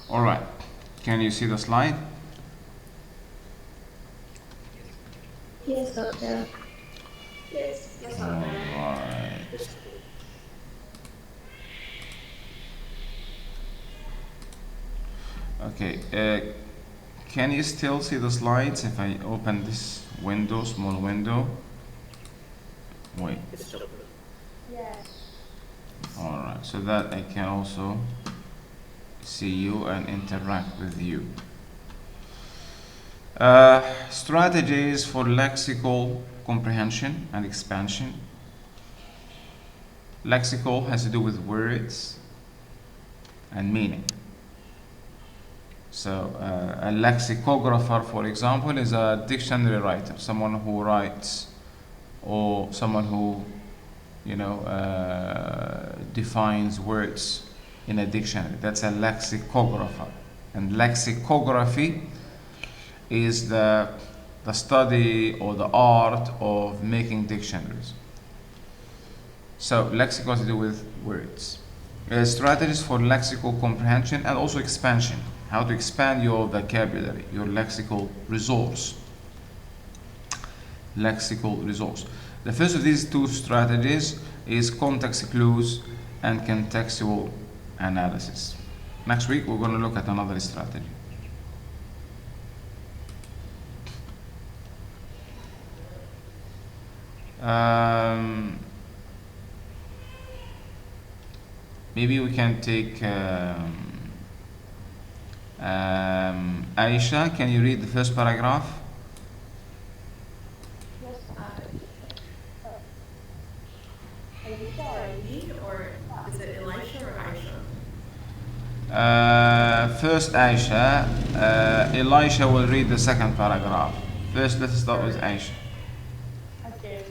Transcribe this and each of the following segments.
All right. Can you see the slide? Yes, doctor. Yes, yes, All doctor. right. Okay. Can you still see the slides if I open this window, small window? Wait. Yes. All right. So that I can also see you and interact with you. Strategies for lexical comprehension and expansion. Lexical has to do with words and meaning. So a lexicographer, for example, is a dictionary writer, someone who writes, or someone who, defines words in a dictionary. That's a lexicographer. And lexicography is the study or the art of making dictionaries. So lexical has to do with words. Strategies for lexical comprehension and also expansion. How to expand your vocabulary, your lexical resource. Lexical resource. The first of these two strategies is context clues and contextual analysis. Next week we're going to look at another strategy. Maybe we can take Aisha, can you read the first paragraph? Yes, Alicia or Ali, or is it Elisha or Aisha? First Aisha, Elisha will read the second paragraph. First, let's start with Aisha. okay.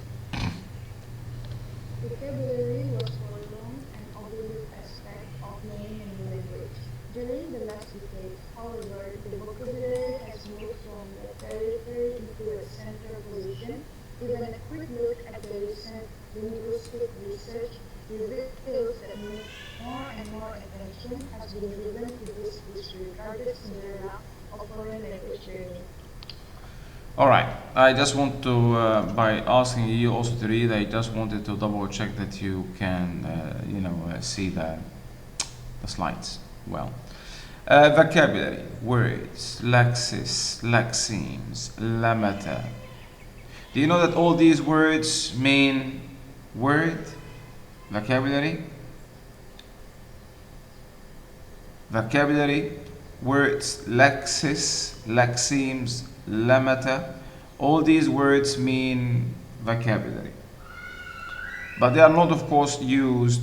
Vocabulary was for long an overlooked aspect of learning a new language. During the last decade, however, the vocabulary has moved from the periphery into a central position. Even a quick look at the recent linguistic research reveals that more and more attention has been given to this disregarded Cinderella of foreign language learning. All right. I just want to, by asking you also to read, I just wanted to double check that you can, see the slides well. Vocabulary, words, lexis, lexemes, lemata. Do you know that all these words mean word? Vocabulary? Vocabulary, words, lexis, lexemes, lemata. All these words mean vocabulary. But they are not, of course, used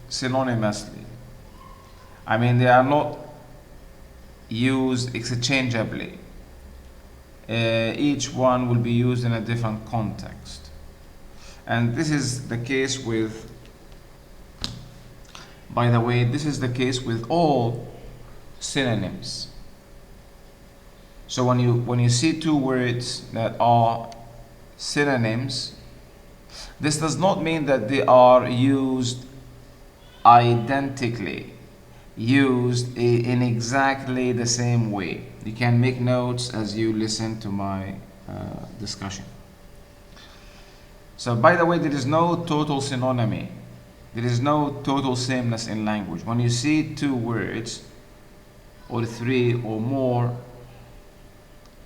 synonymously. I mean, they are not used interchangeably. Each one will be used in a different context. And this is the case with, by the way, this is the case with all synonyms. So when you see two words that are synonyms, this does not mean that they are used identically, used in exactly the same way. You can make notes as you listen to my discussion. So by the way, there is no total synonymy. There is no total sameness in language. When you see two words or three or more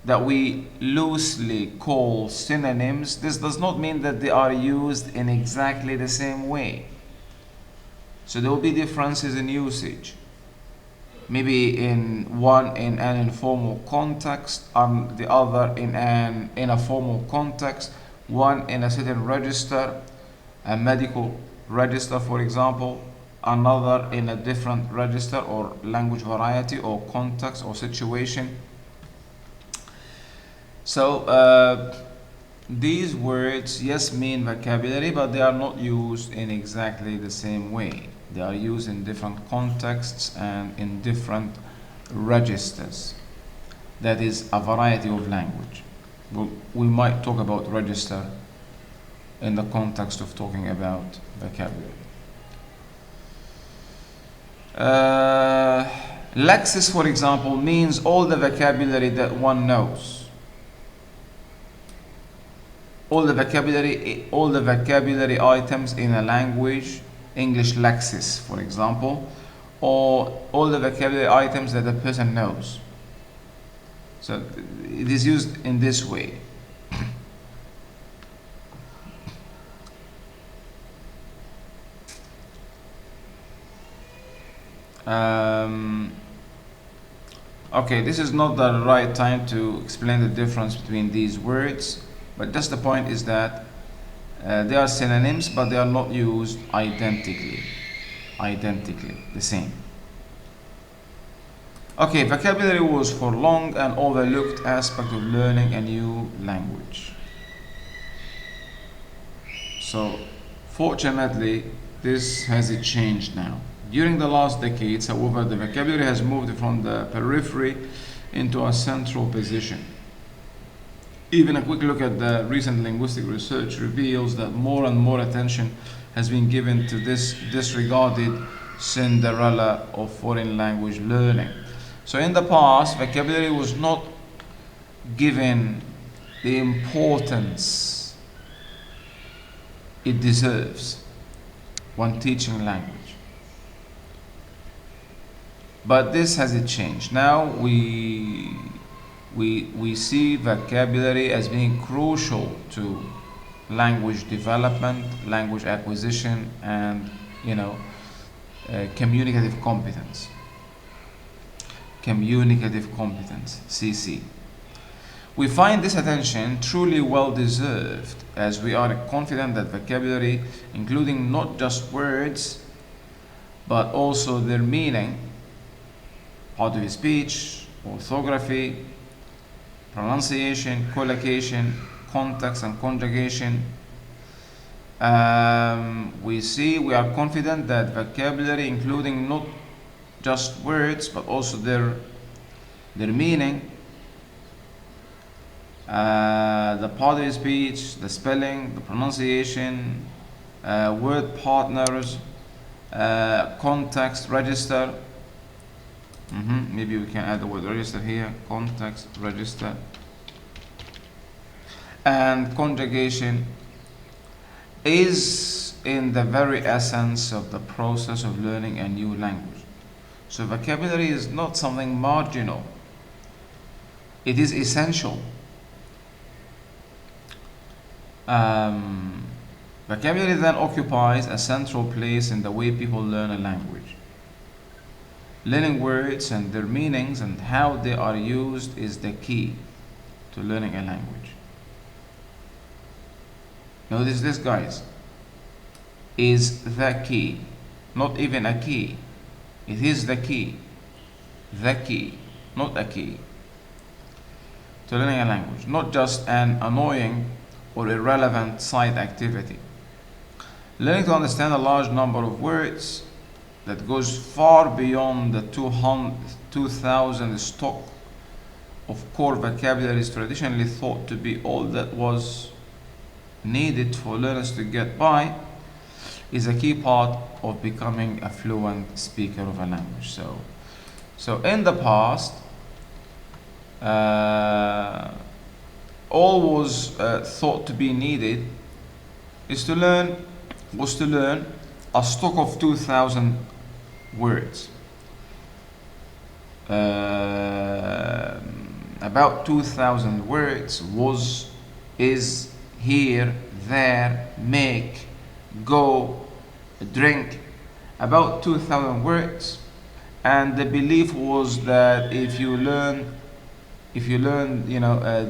that we loosely call synonyms, this does not mean that they are used in exactly the same way. So there will be differences in usage. Maybe in one in an informal context, and the other in a formal context. One in a certain register, a medical register, for example. Another in a different register or language variety or context or situation. So these words, yes, mean vocabulary, but they are not used in exactly the same way. They are used in different contexts and in different registers. That is a variety of language. We might talk about register in the context of talking about vocabulary. Lexis, for example, means all the vocabulary that one knows. All the vocabulary items in a language, English lexis, for example, or all the vocabulary items that the person knows. So it is used in this way. Okay, this is not the right time to explain the difference between these words, but just the point is that they are synonyms, but they are not used identically, the same. Okay, vocabulary was for long and overlooked aspect of learning a new language. So, fortunately, this has changed now. During the last decades, however, the vocabulary has moved from the periphery into a central position. Even a quick look at the recent linguistic research reveals that more and more attention has been given to this disregarded Cinderella of foreign language learning. So in the past, vocabulary was not given the importance it deserves when teaching language. But this has changed. Now we see vocabulary as being crucial to language development, language acquisition, and communicative competence. Communicative competence, CC. We find this attention truly well deserved, as we are confident that vocabulary, including not just words, but also their meaning, part of speech, orthography, pronunciation, collocation, context, and conjugation. We are confident that vocabulary, including not just words, but also their meaning, the part of speech, the spelling, the pronunciation, word partners, context, register. Maybe we can add the word register here, context, register, and conjugation is in the very essence of the process of learning a new language. So vocabulary is not something marginal. It is essential. Vocabulary then occupies a central place in the way people learn a language. Learning words and their meanings and how they are used is the key to learning a language. Notice this, guys. Is the key. Not even a key. It is the key. The key. Not a key. To learning a language. Not just an annoying or irrelevant side activity. Learning to understand a large number of words that goes far beyond the 2,000 stock of core vocabulary is traditionally thought to be all that was needed for learners to get by, is a key part of becoming a fluent speaker of a language. So in the past, all was thought to be needed was to learn a stock of 2,000 words. About 2,000 words is, here, there, make, go, drink. About 2,000 words, and the belief was that if you learn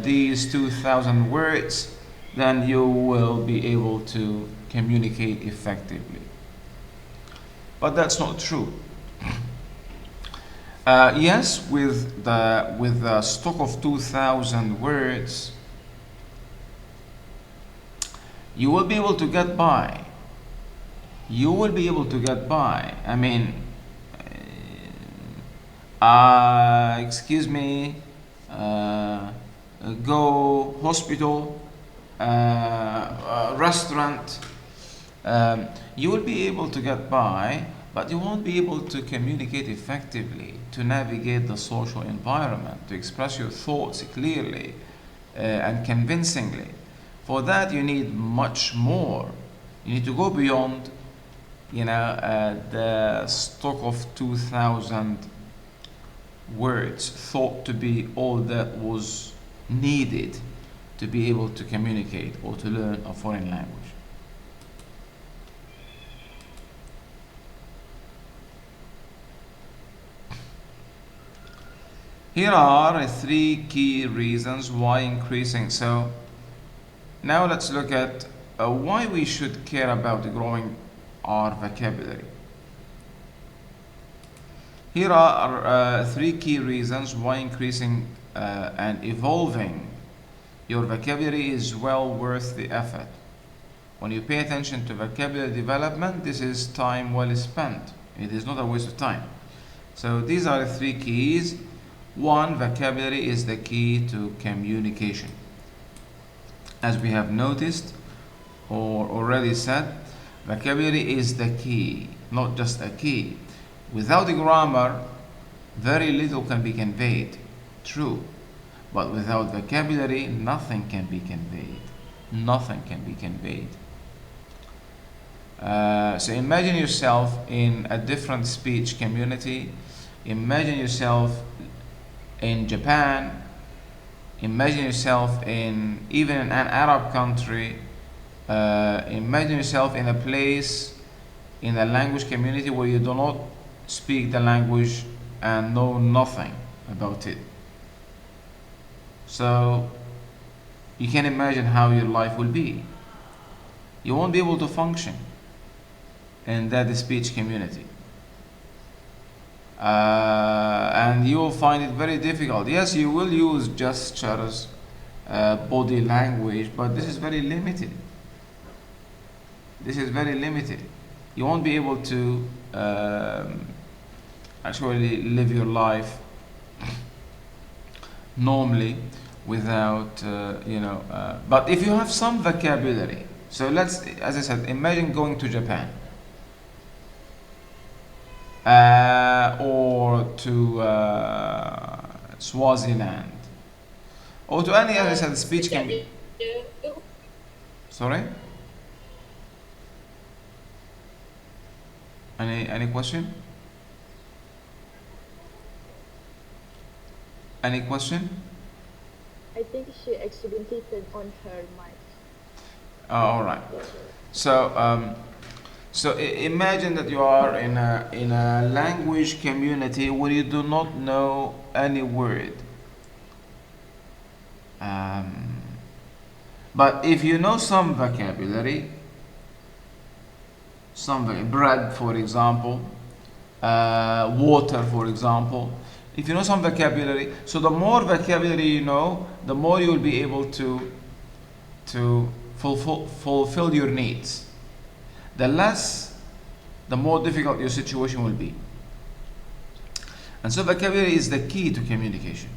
these 2,000 words, then you will be able to communicate effectively. But that's not true. Yes, with the stock of 2,000 words, you will be able to get by. You will be able to get by. I mean, excuse me, go hospital, restaurant. You will be able to get by, but you won't be able to communicate effectively, to navigate the social environment, to express your thoughts clearly and convincingly. For that, you need much more. You need to go beyond, the stock of 2,000 words thought to be all that was needed to be able to communicate or to learn a foreign language. Here are three key reasons why increasing. So now let's look at why we should care about growing our vocabulary. Here are three key reasons why increasing and evolving your vocabulary is well worth the effort. When you pay attention to vocabulary development, this is time well spent. It is not a waste of time. So these are the three keys. One, vocabulary is the key to communication. As we have noticed or already said, vocabulary is the key, not just a key. Without grammar, very little can be conveyed. True. But without vocabulary, nothing can be conveyed. Nothing can be conveyed. So imagine yourself in a different speech community. Imagine yourself in Japan. Imagine yourself in even in an Arab country. Imagine yourself in a place, in a language community where you do not speak the language and know nothing about it. So you can imagine how your life will be. You won't be able to function in that speech community. And you will find it very difficult. Yes, you will use gestures, body language, but this is very limited. This is very limited. You won't be able to actually live your life normally without, but if you have some vocabulary, so let's, as I said, imagine going to Japan or to Swaziland or to any, as I said, speech can be. Sorry? Any question? Any question? I think she accidentally turned on her mic. Oh, all right. So imagine that you are in a language community where you do not know any word. But if you know some vocabulary, bread, for example, water, for example. If you know some vocabulary, so the more vocabulary you know, the more you will be able to fulfill your needs. The more difficult your situation will be. And so vocabulary is the key to communication.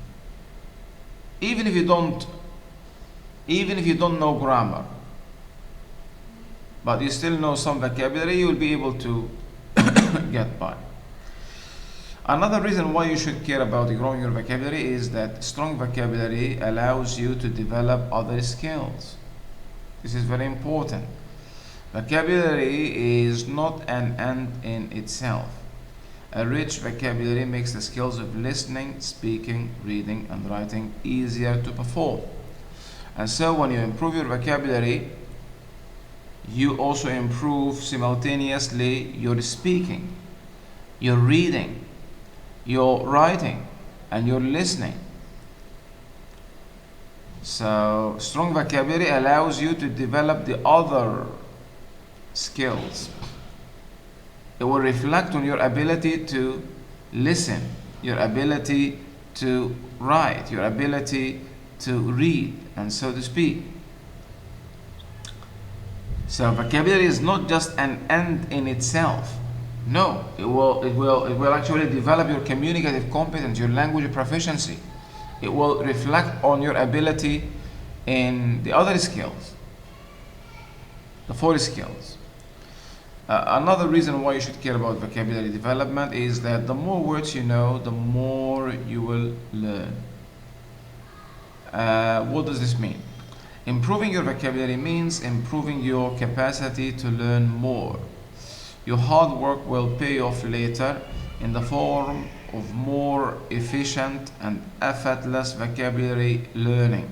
Even if you don't know grammar, but you still know some vocabulary, you will be able to get by. Another reason why you should care about growing your vocabulary is that strong vocabulary allows you to develop other skills. This is very important. Vocabulary is not an end in itself. A rich vocabulary makes the skills of listening, speaking, reading, and writing easier to perform. And so when you improve your vocabulary, you also improve simultaneously your speaking, your reading, your writing, and your listening. So strong vocabulary allows you to develop the other skills. It will reflect on your ability to listen, your ability to write, your ability to read, and so to speak. So vocabulary is not just an end in itself. No, it will actually develop your communicative competence, your language proficiency. It will reflect on your ability in the other skills, the 4 skills. Another reason why you should care about vocabulary development is that the more words you know, the more you will learn. What does this mean? Improving your vocabulary means improving your capacity to learn more. Your hard work will pay off later in the form of more efficient and effortless vocabulary learning.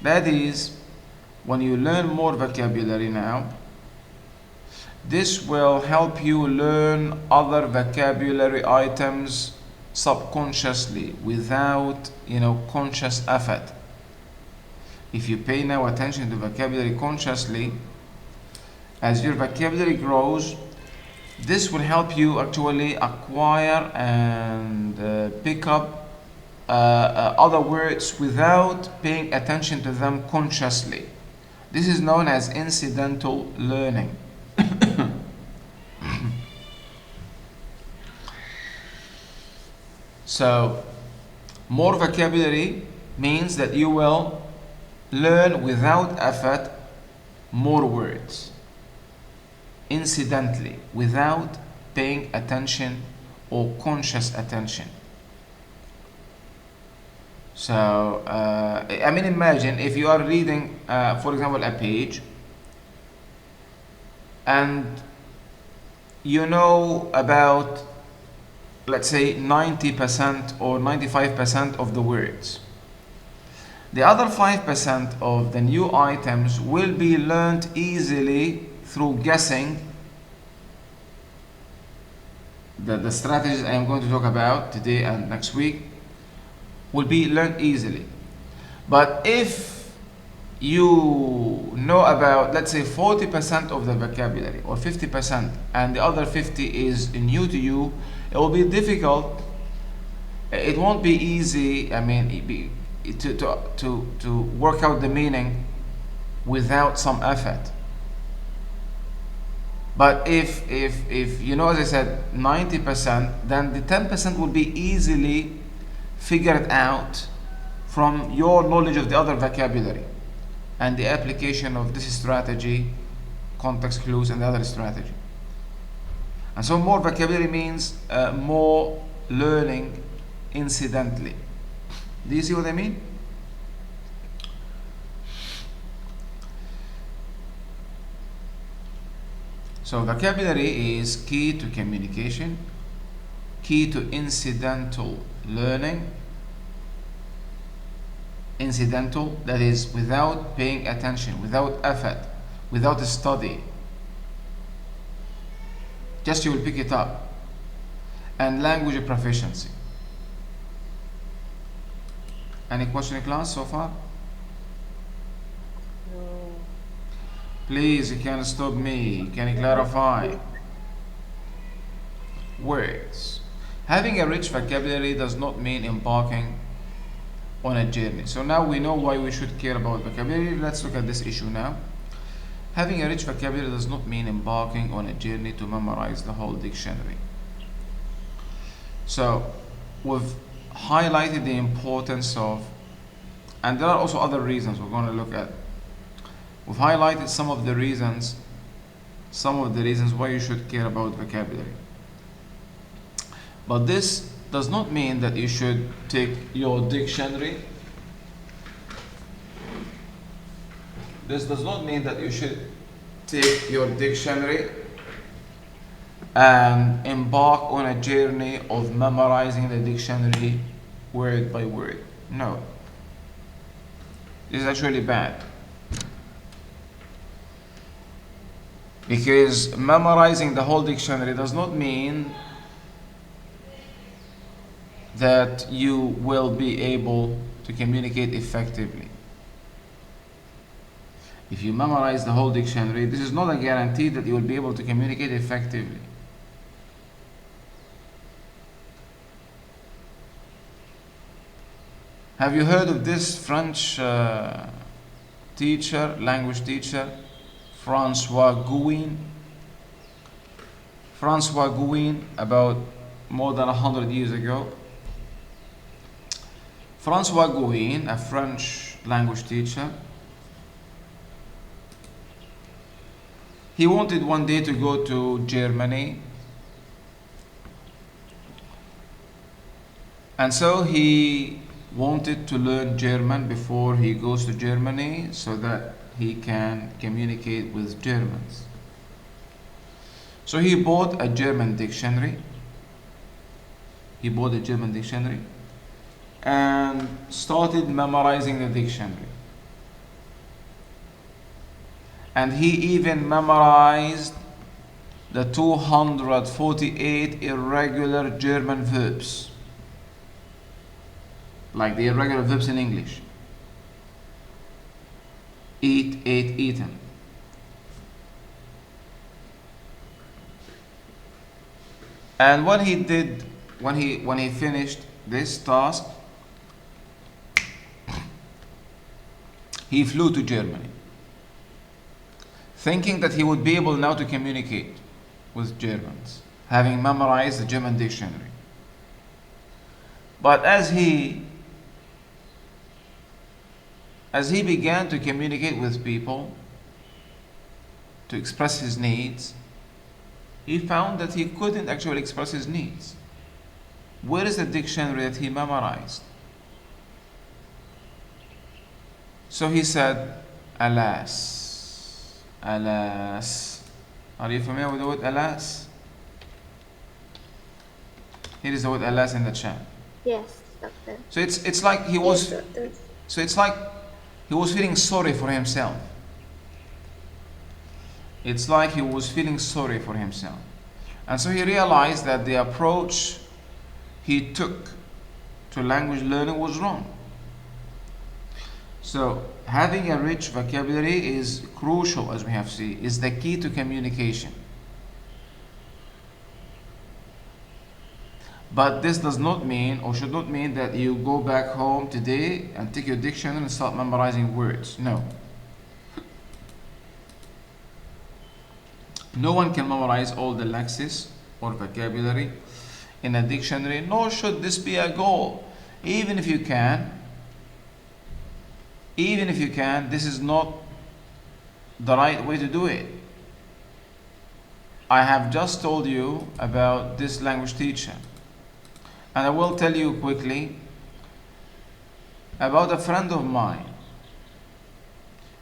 That is, when you learn more vocabulary now, this will help you learn other vocabulary items subconsciously without conscious effort. If you pay now attention to vocabulary consciously, as your vocabulary grows, this will help you actually acquire and pick up other words without paying attention to them consciously. This is known as incidental learning. So, more vocabulary means that you will learn without effort more words, incidentally, without paying attention or conscious attention. So, imagine if you are reading, for example, a page, and you know about, let's say, 90% or 95% of the words. The other 5% of the new items will be learned easily through guessing. The strategies I am going to talk about today and next week will be learned easily. But if you know about, let's say, 40% of the vocabulary or 50%, and the other 50 is new to you, it will be difficult. It won't be easy. To work out the meaning without some effort. But if as I said, 90%, then the 10% will be easily figured out from your knowledge of the other vocabulary and the application of this strategy, context clues, and the other strategy. And so more vocabulary means more learning incidentally. Do you see what I mean? So vocabulary is key to communication, key to incidental learning. Incidental, that is without paying attention, without effort, without study. Just you will pick it up. And language proficiency. Any question in class so far? No. Please, you can stop me. Can you clarify? Words. Having a rich vocabulary does not mean embarking on a journey. So now we know why we should care about vocabulary. Let's look at this issue now. Having a rich vocabulary does not mean embarking on a journey to memorize the whole dictionary. So we've highlighted the importance of, and there are also other reasons we're going to look at. We've highlighted some of the reasons why you should care about vocabulary. But this does not mean that you should take your dictionary. This does not mean that you should take your dictionary and embark on a journey of memorizing the dictionary word by word. No. This is actually bad. Because memorizing the whole dictionary does not mean that you will be able to communicate effectively. If you memorize the whole dictionary, this is not a guarantee that you will be able to communicate effectively. Have you heard of this French language teacher, François Gouin? François Gouin, about more than 100 years ago. François Gouin, a French language teacher, He wanted one day to go to Germany, and so he wanted to learn German before he goes to Germany so that he can communicate with Germans. So he bought a German dictionary. He bought a German dictionary and started memorizing the dictionary. And he even memorized the 248 irregular German verbs, like the irregular verbs in English. Eat, ate, eaten. And when he finished this task, he flew to Germany, thinking that he would be able now to communicate with Germans, having memorized the German dictionary. But as he began to communicate with people, to express his needs, he found that he couldn't actually express his needs. Where is the dictionary that he memorized? So he said, alas, alas. Are you familiar with the word alas? Here is the word alas in the chat. Yes, doctor. So it's like he was Yes, doctor. so it's like he was feeling sorry for himself. It's like he was feeling sorry for himself. And so he realized that the approach he took to language learning was wrong. So having a rich vocabulary is crucial, as we have seen, is the key to communication. But this does not mean, or should not mean, that you go back home today and take your dictionary and start memorizing words. No. No one can memorize all the lexis or vocabulary in a dictionary, nor should this be a goal. Even if you can, this is not the right way to do it. I have just told you about this language teacher, and I will tell you quickly about a friend of mine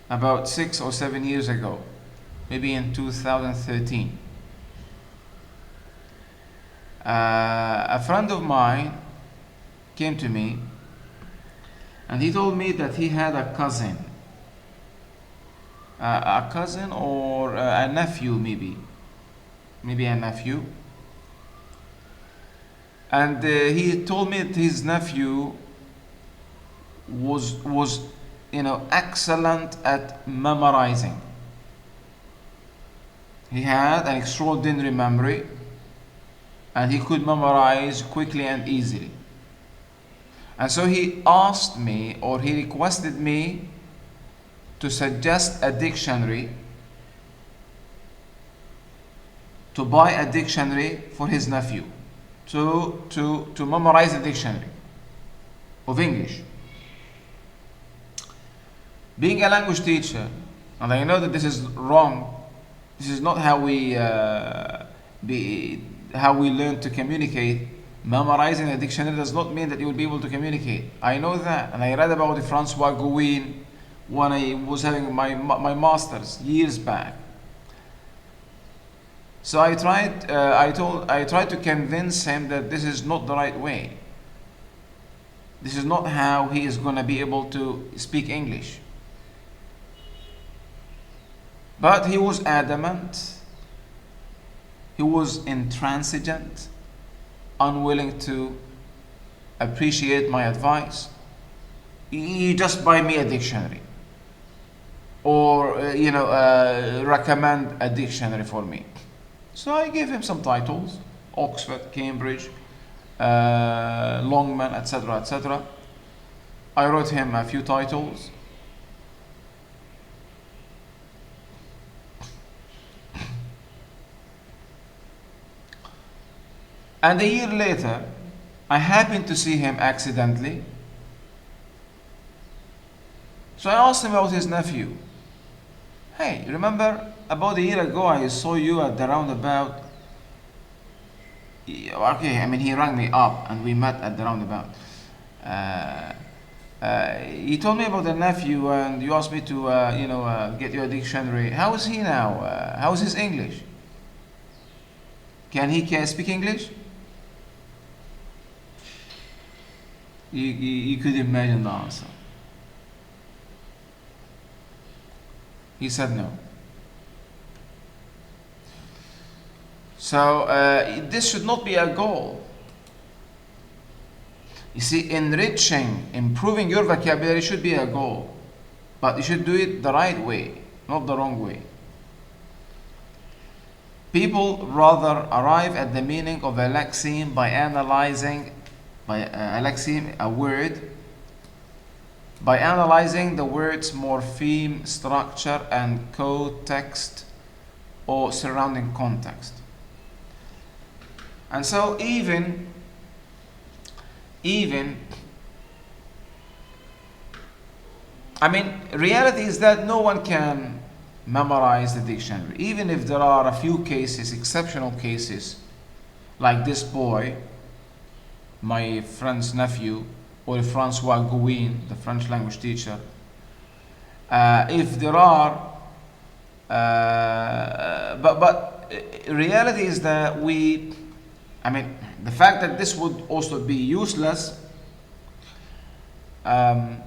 about 6 or 7 years ago, maybe in 2013. A friend of mine came to me and he told me that he had a cousin or a nephew, maybe a nephew, and he told me that his nephew was excellent at memorizing. He had an extraordinary memory and he could memorize quickly and easily. And so he asked me, or he requested me, to suggest a dictionary, to buy a dictionary for his nephew, to memorize the dictionary of English. Being a language teacher, and I know that this is wrong, this is not how we learn to communicate. Memorizing a dictionary does not mean that you will be able to communicate. I know that, and I read about Francois Gouin when I was having my master's years back. So I tried to convince him that this is not the right way. This is not how he is going to be able to speak English. But he was adamant. He was intransigent, unwilling to appreciate my advice. He just buy me a dictionary, or recommend a dictionary for me. So I gave him some titles: Oxford, Cambridge, Longman, etc., etc. I wrote him a few titles. And a year later, I happened to see him accidentally. So I asked him about his nephew. Hey, remember about a year ago, I saw you at the roundabout. Okay, I mean, he rang me up and we met at the roundabout. Uh, he told me about the nephew, and you asked me to, get you a dictionary. How is he now? How is his English? Can speak English? You could imagine the answer. He said no. So this should not be a goal. You see, enriching, improving your vocabulary should be a goal, but you should do it the right way, not the wrong way. People rather arrive at the meaning of a lexeme by analyzing a lexeme, a word, by analyzing the word's morpheme, structure, and co-text or surrounding context. And so even I mean, reality is that no one can memorize the dictionary, even if there are a few cases, exceptional cases, like this boy, my friend's nephew, or Francois Gouin, the French language teacher. If there are, but reality is that the fact that this would also be useless, in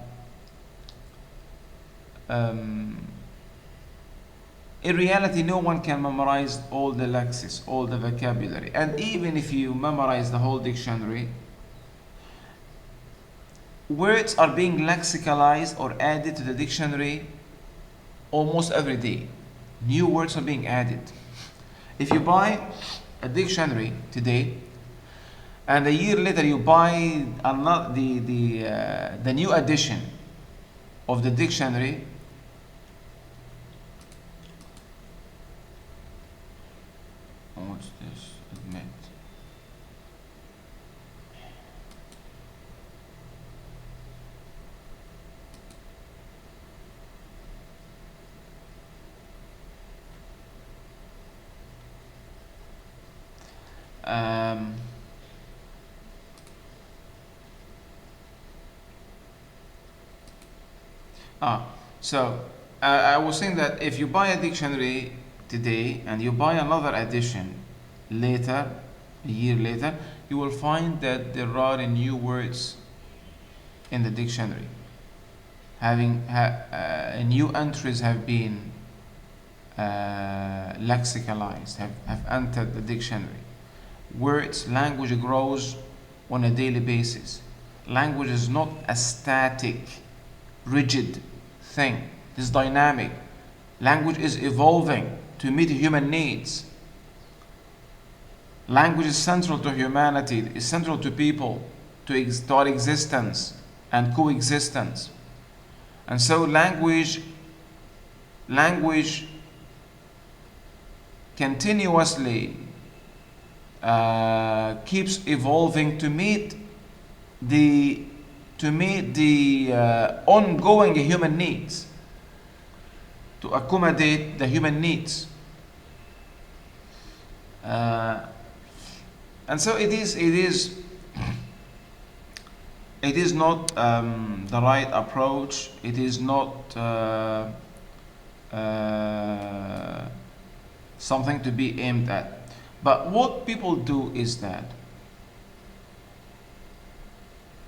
reality, no one can memorize all the lexis, all the vocabulary. And even if you memorize the whole dictionary, words are being lexicalized or added to the dictionary almost every day. New words are being added. If you buy a dictionary today, and a year later you buy another, the new edition of the dictionary, what's this? Admit. So I was saying that if you buy a dictionary today and you buy another edition later, a year later, you will find that there are new words in the dictionary. New entries have been lexicalized, have entered the dictionary. Words, language grows on a daily basis. Language is not a static, rigid thing. It is dynamic. Language is evolving to meet human needs. Language is central to humanity, is central to people, to our existence and coexistence. And so language continuously keeps evolving to meet the ongoing human needs, to accommodate the human needs. And so it is not the right approach. It is not something to be aimed at. But what people do is that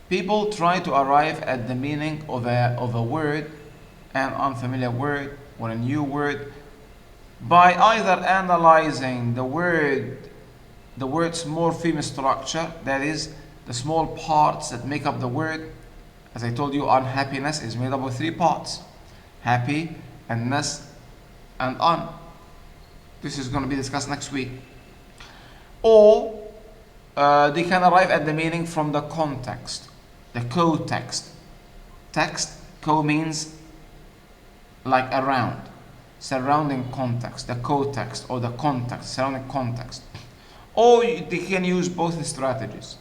people try to arrive at the meaning of a word, an unfamiliar word or a new word, by either analyzing the word's morpheme structure, that is, the small parts that make up the word. As I told you, unhappiness is made up of 3 parts: happy, and ness, and un. This is going to be discussed next week. Or they can arrive at the meaning from the context, the co-text. Text, co means like around, surrounding context, the co-text or the context, surrounding context. Or they can use both strategies,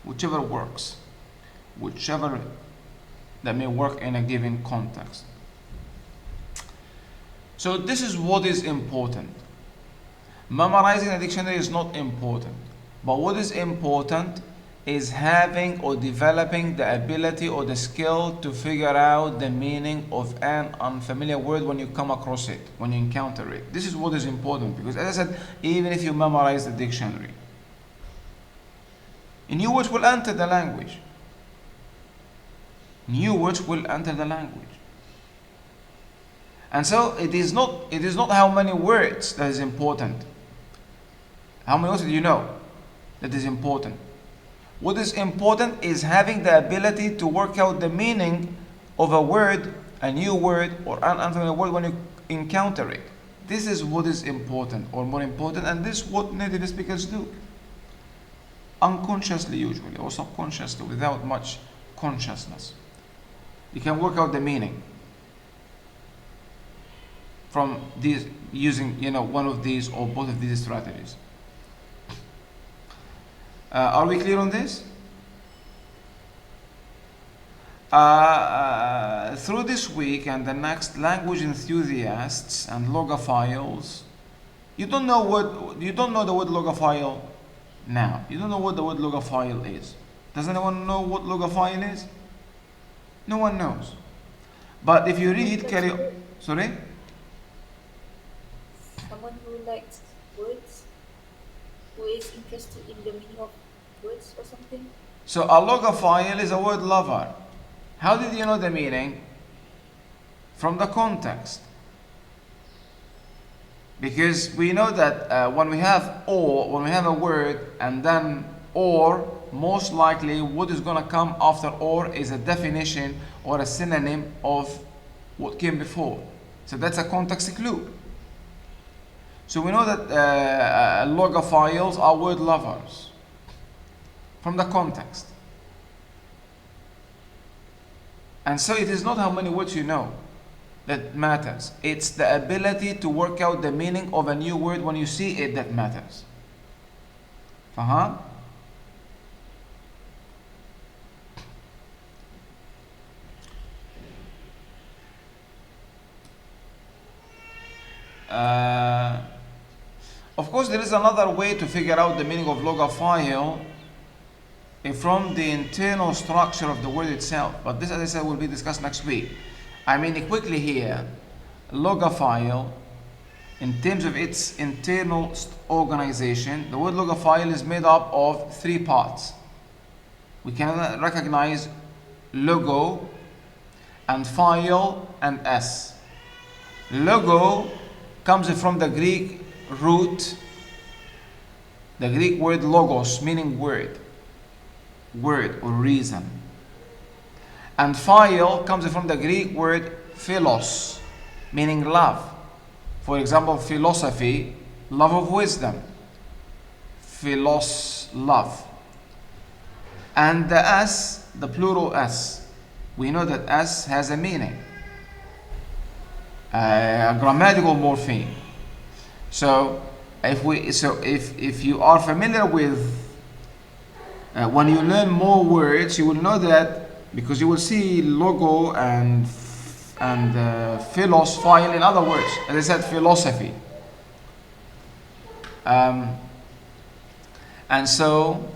whichever works, whichever that may work in a given context. So this is what is important. Memorizing a dictionary is not important, but what is important is having or developing the ability or the skill to figure out the meaning of an unfamiliar word when you come across it, when you encounter it. This is what is important, because as I said, even if you memorize the dictionary, new words will enter the language. New words will enter the language. And so it is not how many words that is important. How many words do you know that is important? What is important is having the ability to work out the meaning of a word, a new word, or an unfamiliar word when you encounter it. This is what is important, or more important, and this is what native speakers do. Unconsciously usually, or subconsciously, without much consciousness. You can work out the meaning from these, using one of these or both of these strategies. Are we clear on this? Through this week and the next, language enthusiasts and logophiles, you don't know the word logophile now. You don't know what the word logophile is. Does anyone know what logophile is? No one knows. But if you read, sorry? Someone who likes words, who is interested in the meaning of words or something. So a logophile is a word lover. How did you know the meaning? From the context. Because we know that when we have a word and then or, most likely what is going to come after or is a definition or a synonym of what came before. So that's a context clue. So we know that logophiles are word lovers from the context. And so it is not how many words you know that matters. It's the ability to work out the meaning of a new word when you see it that matters. Of course, there is another way to figure out the meaning of logophile from the internal structure of the word itself. But this, as I said, will be discussed next week. I mean, quickly here, logophile, in terms of its internal organization, the word logophile is made up of three parts. We can recognize logo and file and s. Logo comes from the Greek root, the Greek word logos, meaning word or reason. And file comes from the Greek word philos, meaning love. For example, philosophy, love of wisdom. Philos, love. And the s, the plural s, we know that s has a meaning, a grammatical morpheme. So if you are familiar with when you learn more words, you will know that, because you will see logo and philos, file in other words. As I said, philosophy. And so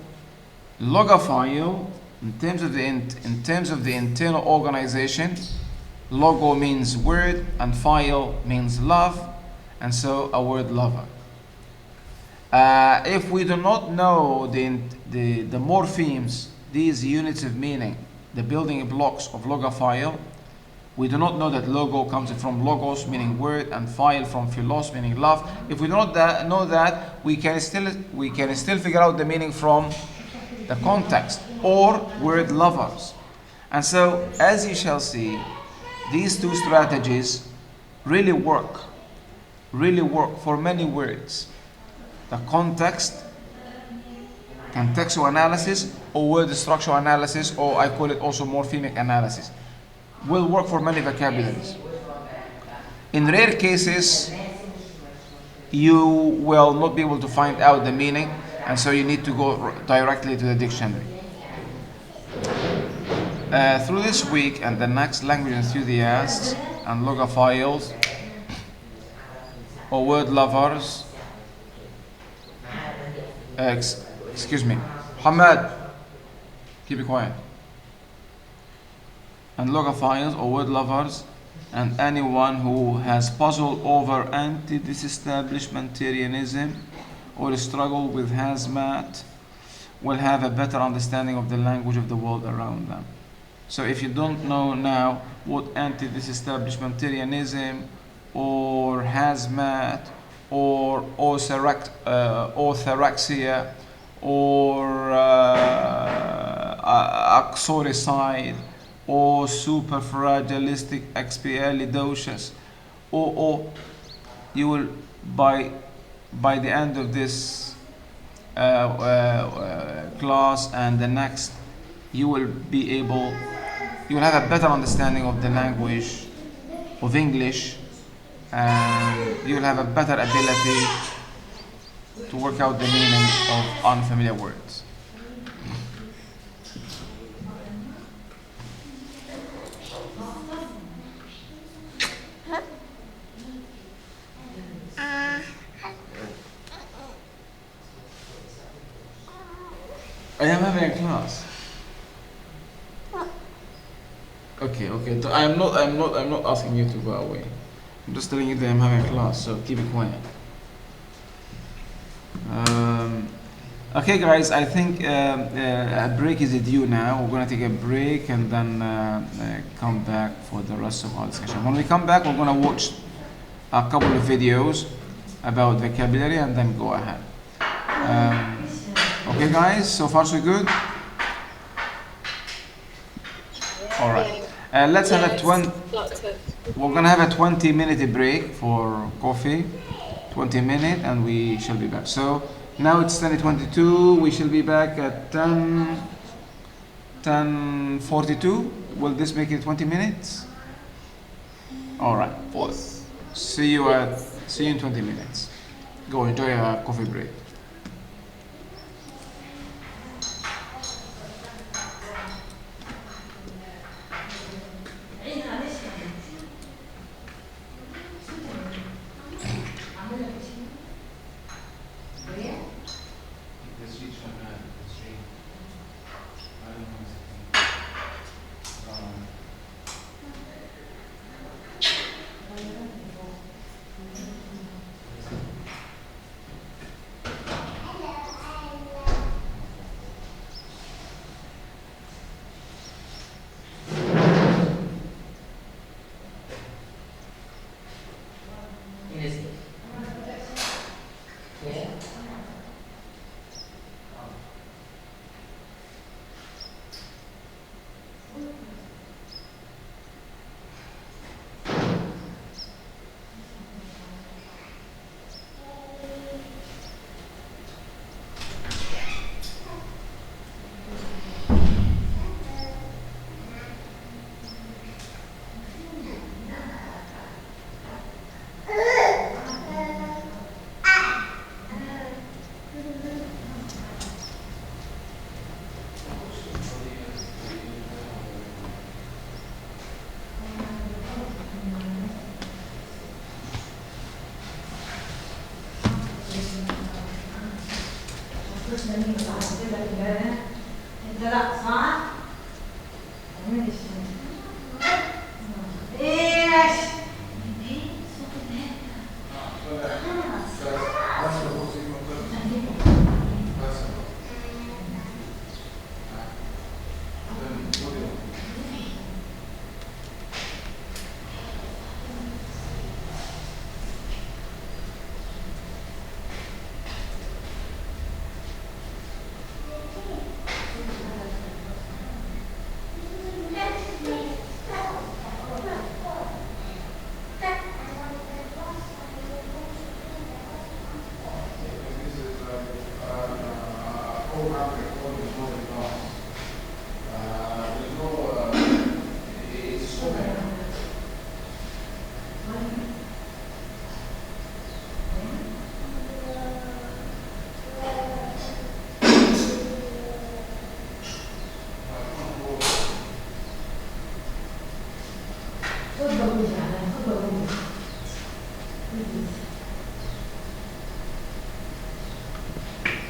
logophile, in terms of the internal organization, logo means word and file means love, and so a word lover. If we do not know the morphemes, these units of meaning, the building blocks of logophile, we do not know that logo comes from logos, meaning word, and file from philos, meaning love. If we do not know that, we can still figure out the meaning from the context, or word lovers. And so, as you shall see, these two strategies really work for many words. The context, contextual analysis, or word structural analysis, or I call it also morphemic analysis, will work for many vocabularies. In rare cases, you will not be able to find out the meaning, and so you need to go directly to the dictionary. Through this week and the next, language enthusiasts and logophiles or word lovers. Excuse me. Hamad, keep it quiet. And logophiles or word lovers, and anyone who has puzzled over anti-disestablishmentarianism or struggle with hazmat will have a better understanding of the language of the world around them. So if you don't know now what anti-disestablishmentarianism or hazmat or orthorexia or axoricide or superfragilistic expialidocious, or you will by the end of this class and the next, you will have a better understanding of the language of English, and you will have a better ability to work out the meaning of unfamiliar words. I am having a class. Okay. I'm not asking you to go away. I'm just telling you that I'm having a class, so keep it quiet. Okay, guys, I think a break is due now. We're gonna take a break and then come back for the rest of our discussion. When we come back, we're gonna watch a couple of videos about vocabulary and then go ahead. Okay, guys, so far so good. All right. Let's have a We're gonna have a 20-minute break for coffee. 20 minutes, and we shall be back. So now it's 10:22. We shall be back at 10:42. Will this make it 20 minutes? All right. See you in 20 minutes. Go enjoy a coffee break.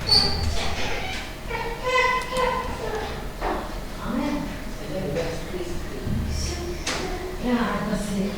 Ya, apa sih?